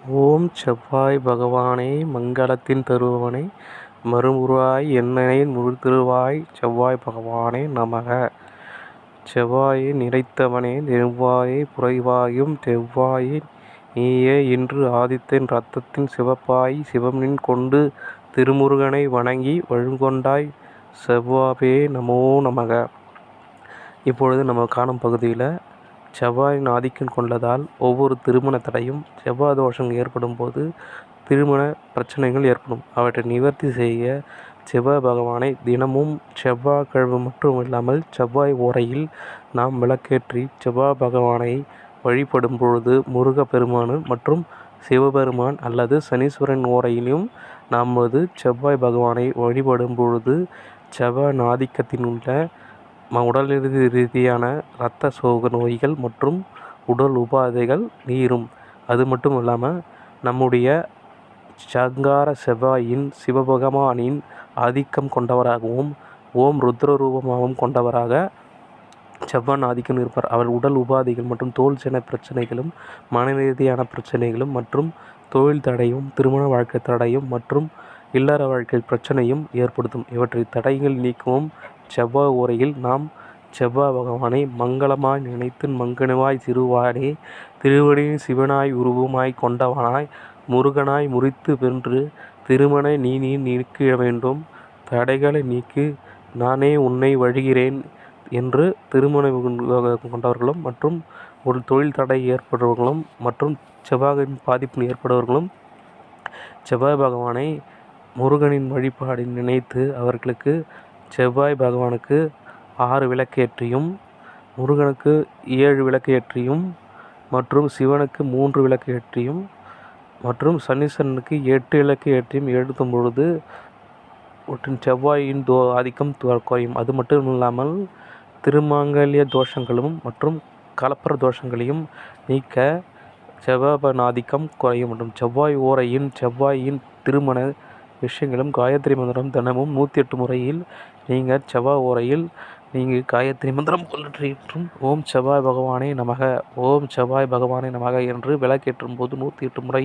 ஓம் செவ்வாய் பகவானே மங்களத்தின் தருபவனே மறுவுருவாய் என்னை முழுத்திருவாய் செவ்வாய் பகவானே நமக. செவ்வாயை நினைத்தவனே நெவ்வாயை புரைவாயும் தெவ்வாயே நீயே இன்று ஆதித்தன் இரத்தத்தின் சிவப்பாய் சிவம்நின் கொண்டு திருமுருகனை வணங்கி வழுங்கொண்டாய் செவ்வாவே நமோ நமக. இப்பொழுது நம்ம காணும் பகுதியில் செவ்வாயின் ஆதிக்கம் கொண்டதால் ஒவ்வொரு திருமண தடையும் செவ்வாய் தோஷங்கள் ஏற்படும் போது திருமண பிரச்சனைகள் ஏற்படும். அவற்றை நிவர்த்தி செய்ய செவ்வாய் பகவானை தினமும் செவ்வாய்க்கிழமை மட்டும் இல்லாமல் செவ்வாய் ஓரையில் நாம் விளக்கேற்றி செவ்வாய் பகவானை வழிபடும் பொழுது முருகப்பெருமான் மற்றும் சிவபெருமான் அல்லது சனீஸ்வரன் ஓரையிலும் நமது செவ்வாய் பகவானை வழிபடும் பொழுது செவ்வாய் ஆதிக்கத்தில் உள்ள உடல் ரீதியான இரத்த சோக நோய்கள் மற்றும் உடல் உபாதைகள் நீரும். அது மட்டும் இல்லாமல் நம்முடைய சங்கார செவ்வாயின் சிவபெருமானின் ஆதிக்கம் கொண்டவராகவும் ஓம் ருத்ர ரூபமாகவும் கொண்டவராக செவ்வாய் ஆதிக்கம் இருப்பார். அவர் உடல் உபாதைகள் மற்றும் தோல் சென பிரச்சனைகளும் மன ரீதியான பிரச்சனைகளும் மற்றும் தொழில் தடையும் திருமண வாழ்க்கை தடையும் மற்றும் இல்லற வாழ்க்கை பிரச்சனையும் ஏற்படுத்தும். இவற்றை தடைகள் நீக்கவும் செவ்வாய் ஓரையில் நாம் செவ்வாய் பகவானை மங்களமாய் நினைத்து மங்கனுவாய் திருவானே திருவடியின் சிவனாய் உருவமாய் கொண்டவனாய் முருகனாய் முறித்து வென்று திருமண நீ நீக்க வேண்டும் தடைகளை நீக்கி நானே உன்னை வழிகிறேன் என்று திருமண கொண்டவர்களும் மற்றும் ஒரு தொழில் தடை ஏற்படுபவர்களும் மற்றும் செவ்வாயின் பாதிப்பு ஏற்படுபவர்களும் செவ்வாய் பகவானை முருகனின் வழிபாடு நினைத்து அவர்களுக்கு செவ்வாய் பகவானுக்கு 6 விளக்கேற்றியும் முருகனுக்கு 7 விளக்கு ஏற்றியும் மற்றும் சிவனுக்கு 3 விளக்கு ஏற்றியும் மற்றும் சனீஸ்வரனுக்கு 8 விளக்கு ஏற்றியும் எழுதும் பொழுது செவ்வாயின் ஆதிக்கம் குறையும். அது மட்டும் இல்லாமல் திருமாங்கல்ய தோஷங்களும் மற்றும் கலப்பர தோஷங்களையும் நீக்க செவ்வாய் ஆதிக்கம் குறையும். மற்றும் செவ்வாய் ஓரையின் செவ்வாயின் திருமண விஷயங்களும் காயத்ரி மந்திரம் தினமும் 108 முறையில் நீங்கள் செவ்வாய் ஓரையில் நீங்கள் காயத்ரி மந்திரம் கொள்ளற்றும் ஓம் செவ்வாய் பகவானே நமக ஓம் செவ்வாய் பகவானே நமக என்று விளக்கேற்றும் போது 108 முறை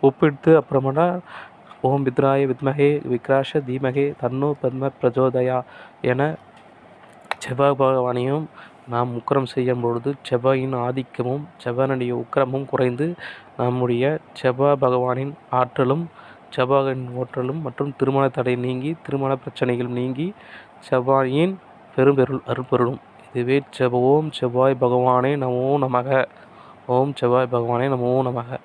ஒப்பிட்டு அப்புறமேட்டா ஓம் வித்ராய வித்மகே விக்ராஷ தீமகே தன்னோ பத்ம பிரஜோதயா என செவ்வாய் பகவானையும் நாம் உக்கிரம் செய்யும் பொழுது செவ்வாயின் ஆதிக்கமும் செவ்வாயினுடைய உக்கிரமும் குறைந்து நம்முடைய செவ்வாய் பகவானின் ஆற்றலும் செவ்வாயின் ஆற்றலும் மற்றும் திருமண தடை நீங்கி திருமண பிரச்சனைகள் நீங்கி செவ்வாயின் பெரும்பெருள் அருள்பெறலும். இதுவே ஓம் செவ்வாய் பகவானே நமோ நமக. ஓம் செவ்வாய் பகவானே நமோ நமக.